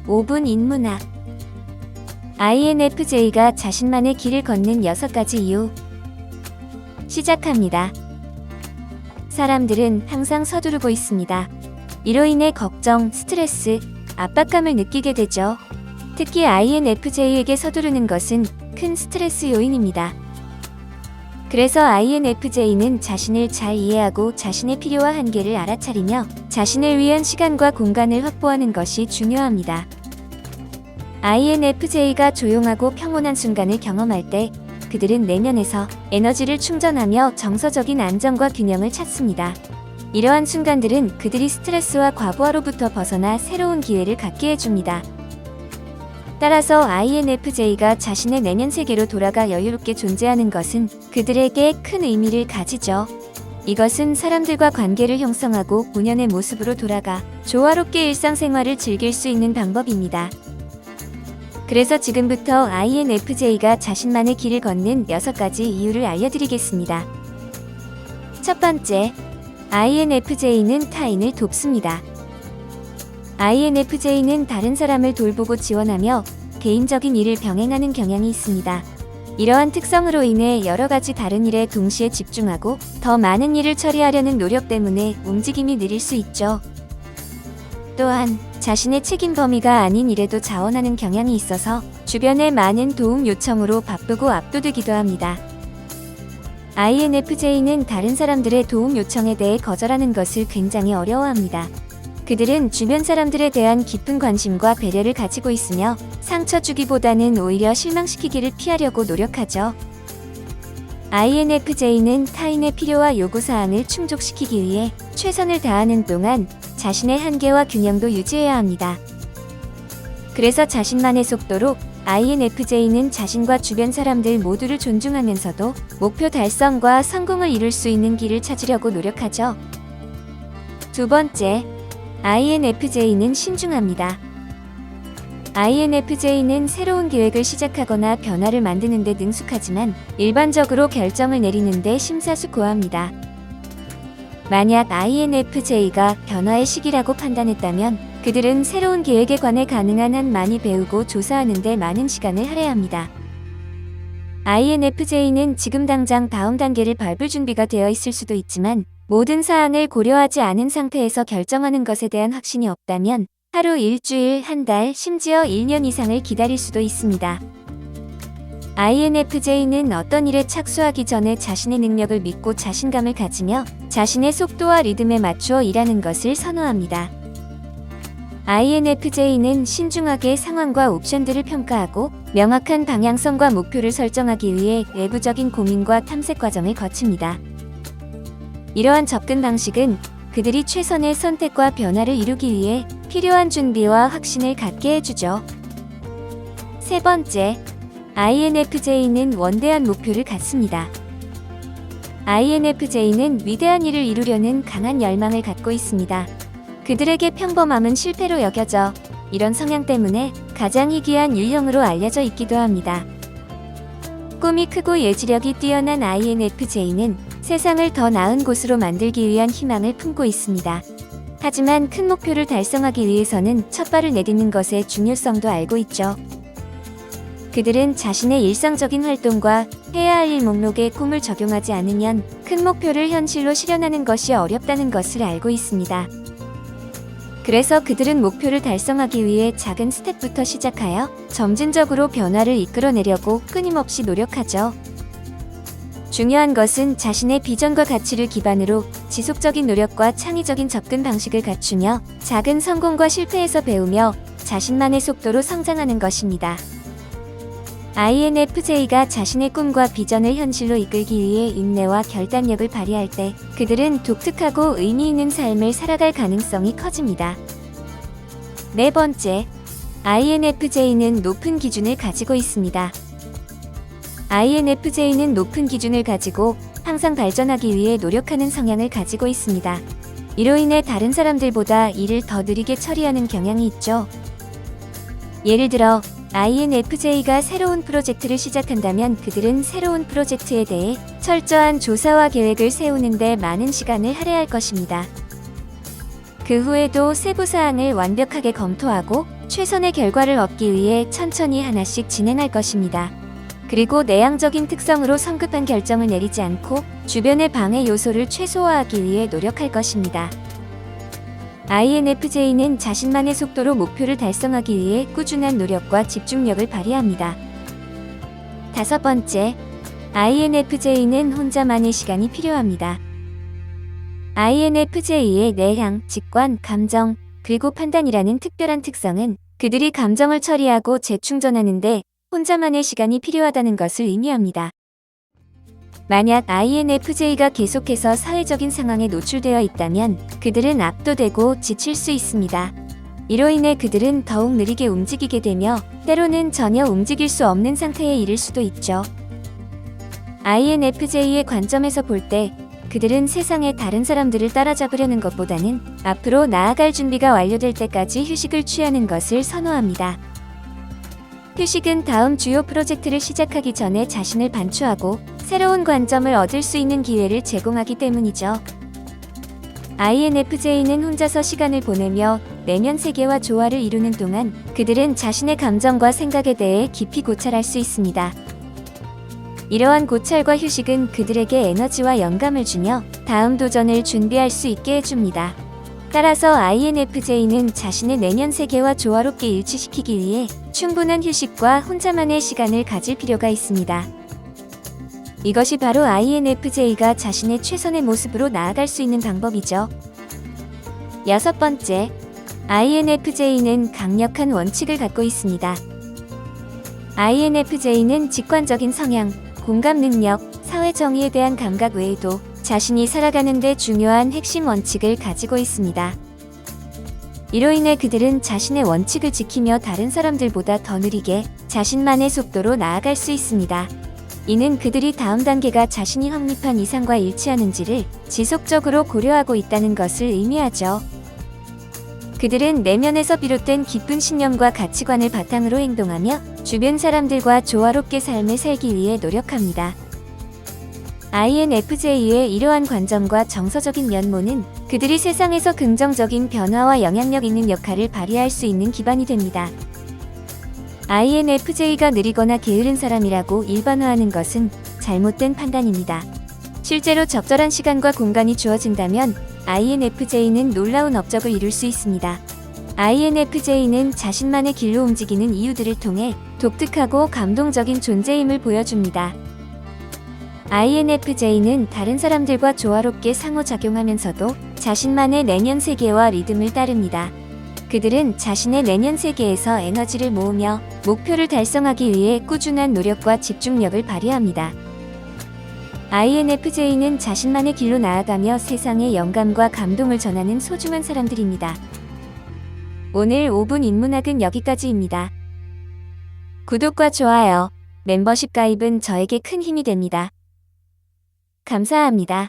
5분 인문학. INFJ가 자신만의 길을 걷는 6가지 이유. 시작합니다. 사람들은 항상 서두르고 있습니다. 이로 인해 걱정, 스트레스, 압박감을 느끼게 되죠. 특히 INFJ에게 서두르는 것은 큰 스트레스 요인입니다. 그래서 INFJ는 자신을 잘 이해하고 자신의 필요와 한계를 알아차리며 자신을 위한 시간과 공간을 확보하는 것이 중요합니다. INFJ가 조용하고 평온한 순간을 경험할 때 그들은 내면에서 에너지를 충전하며 정서적인 안정과 균형을 찾습니다. 이러한 순간들은 그들이 스트레스와 과부하로부터 벗어나 새로운 기회를 갖게 해줍니다. 따라서 INFJ가 자신의 내면 세계로 돌아가 여유롭게 존재하는 것은 그들에게 큰 의미를 가지죠. 이것은 사람들과 관계를 형성하고 본연의 모습으로 돌아가 조화롭게 일상생활을 즐길 수 있는 방법입니다. 그래서 지금부터 INFJ가 자신만의 길을 걷는 6가지 이유를 알려드리겠습니다. 첫 번째, INFJ는 타인을 돕습니다. INFJ는 다른 사람을 돌보고 지원하며 개인적인 일을 병행하는 경향이 있습니다. 이러한 특성으로 인해 여러 가지 다른 일에 동시에 집중하고 더 많은 일을 처리하려는 노력 때문에 움직임이 느릴 수 있죠. 또한 자신의 책임 범위가 아닌 일에도 자원하는 경향이 있어서 주변의 많은 도움 요청으로 바쁘고 압도되기도 합니다. INFJ는 다른 사람들의 도움 요청에 대해 거절하는 것을 굉장히 어려워합니다. 그들은 주변 사람들에 대한 깊은 관심과 배려를 가지고 있으며 상처 주기보다는 오히려 실망시키기를 피하려고 노력하죠. INFJ는 타인의 필요와 요구사항을 충족시키기 위해 최선을 다하는 동안 자신의 한계와 균형도 유지해야 합니다. 그래서 자신만의 속도로 INFJ는 자신과 주변 사람들 모두를 존중하면서도 목표 달성과 성공을 이룰 수 있는 길을 찾으려고 노력하죠. 두 번째, INFJ는 신중합니다. INFJ는 새로운 계획을 시작하거나 변화를 만드는 데 능숙하지만 일반적으로 결정을 내리는 데 심사숙고합니다. 만약 INFJ가 변화의 시기라고 판단했다면 그들은 새로운 계획에 관해 가능한 한 많이 배우고 조사하는 데 많은 시간을 할애합니다. INFJ는 지금 당장 다음 단계를 밟을 준비가 되어 있을 수도 있지만 모든 사항을 고려하지 않은 상태에서 결정하는 것에 대한 확신이 없다면 하루, 일주일, 한 달, 심지어 1년 이상을 기다릴 수도 있습니다. INFJ는 어떤 일에 착수하기 전에 자신의 능력을 믿고 자신감을 가지며 자신의 속도와 리듬에 맞추어 일하는 것을 선호합니다. INFJ는 신중하게 상황과 옵션들을 평가하고 명확한 방향성과 목표를 설정하기 위해 외부적인 고민과 탐색 과정을 거칩니다. 이러한 접근 방식은 그들이 최선의 선택과 변화를 이루기 위해 필요한 준비와 확신을 갖게 해주죠. 세 번째, INFJ는 원대한 목표를 갖습니다. INFJ는 위대한 일을 이루려는 강한 열망을 갖고 있습니다. 그들에게 평범함은 실패로 여겨져 이런 성향 때문에 가장 희귀한 유형으로 알려져 있기도 합니다. 꿈이 크고 예지력이 뛰어난 INFJ는 세상을 더 나은 곳으로 만들기 위한 희망을 품고 있습니다. 하지만 큰 목표를 달성하기 위해서는 첫발을 내딛는 것의 중요성도 알고 있죠. 그들은 자신의 일상적인 활동과 해야 할 일 목록에 꿈을 적용하지 않으면 큰 목표를 현실로 실현하는 것이 어렵다는 것을 알고 있습니다. 그래서 그들은 목표를 달성하기 위해 작은 스텝부터 시작하여 점진적으로 변화를 이끌어내려고 끊임없이 노력하죠. 중요한 것은 자신의 비전과 가치를 기반으로 지속적인 노력과 창의적인 접근 방식을 갖추며 작은 성공과 실패에서 배우며 자신만의 속도로 성장하는 것입니다. INFJ가 자신의 꿈과 비전을 현실로 이끌기 위해 인내와 결단력을 발휘할 때 그들은 독특하고 의미 있는 삶을 살아갈 가능성이 커집니다. 네 번째, INFJ는 높은 기준을 가지고 있습니다. INFJ는 높은 기준을 가지고 항상 발전하기 위해 노력하는 성향을 가지고 있습니다. 이로 인해 다른 사람들보다 일을 더 느리게 처리하는 경향이 있죠. 예를 들어 INFJ가 새로운 프로젝트를 시작한다면 그들은 새로운 프로젝트에 대해 철저한 조사와 계획을 세우는 데 많은 시간을 할애할 것입니다. 그 후에도 세부 사항을 완벽하게 검토하고 최선의 결과를 얻기 위해 천천히 하나씩 진행할 것입니다. 그리고 내향적인 특성으로 성급한 결정을 내리지 않고 주변의 방해 요소를 최소화하기 위해 노력할 것입니다. INFJ는 자신만의 속도로 목표를 달성하기 위해 꾸준한 노력과 집중력을 발휘합니다. 5번째, INFJ는 혼자만의 시간이 필요합니다. INFJ의 내향, 직관, 감정, 그리고 판단이라는 특별한 특성은 그들이 감정을 처리하고 재충전하는데 혼자만의 시간이 필요하다는 것을 의미합니다. 만약 INFJ가 계속해서 사회적인 상황에 노출되어 있다면 그들은 압도되고 지칠 수 있습니다. 이로 인해 그들은 더욱 느리게 움직이게 되며 때로는 전혀 움직일 수 없는 상태에 이를 수도 있죠. INFJ의 관점에서 볼 때 그들은 세상의 다른 사람들을 따라잡으려는 것보다는 앞으로 나아갈 준비가 완료될 때까지 휴식을 취하는 것을 선호합니다. 휴식은 다음 주요 프로젝트를 시작하기 전에 자신을 반추하고 새로운 관점을 얻을 수 있는 기회를 제공하기 때문이죠. INFJ는 혼자서 시간을 보내며 내면 세계와 조화를 이루는 동안 그들은 자신의 감정과 생각에 대해 깊이 고찰할 수 있습니다. 이러한 고찰과 휴식은 그들에게 에너지와 영감을 주며 다음 도전을 준비할 수 있게 해줍니다. 따라서 INFJ는 자신의 내면 세계와 조화롭게 일치시키기 위해 충분한 휴식과 혼자만의 시간을 가질 필요가 있습니다. 이것이 바로 INFJ가 자신의 최선의 모습으로 나아갈 수 있는 방법이죠. 6번째, INFJ는 강력한 원칙을 갖고 있습니다. INFJ는 직관적인 성향, 공감 능력, 사회 정의에 대한 감각 외에도 자신이 살아가는 데 중요한 핵심 원칙을 가지고 있습니다. 이로 인해 그들은 자신의 원칙을 지키며 다른 사람들보다 더 느리게 자신만의 속도로 나아갈 수 있습니다. 이는 그들이 다음 단계가 자신이 확립한 이상과 일치하는지를 지속적으로 고려하고 있다는 것을 의미하죠. 그들은 내면에서 비롯된 깊은 신념과 가치관을 바탕으로 행동하며 주변 사람들과 조화롭게 삶을 살기 위해 노력합니다. INFJ의 이러한 관점과 정서적인 면모는 그들이 세상에서 긍정적인 변화와 영향력 있는 역할을 발휘할 수 있는 기반이 됩니다. INFJ가 느리거나 게으른 사람이라고 일반화하는 것은 잘못된 판단입니다. 실제로 적절한 시간과 공간이 주어진다면 INFJ는 놀라운 업적을 이룰 수 있습니다. INFJ는 자신만의 길로 움직이는 이유들을 통해 독특하고 감동적인 존재임을 보여줍니다. INFJ는 다른 사람들과 조화롭게 상호작용하면서도 자신만의 내면 세계와 리듬을 따릅니다. 그들은 자신의 내면 세계에서 에너지를 모으며 목표를 달성하기 위해 꾸준한 노력과 집중력을 발휘합니다. INFJ는 자신만의 길로 나아가며 세상에 영감과 감동을 전하는 소중한 사람들입니다. 오늘 5분 인문학은 여기까지입니다. 구독과 좋아요, 멤버십 가입은 저에게 큰 힘이 됩니다. 감사합니다.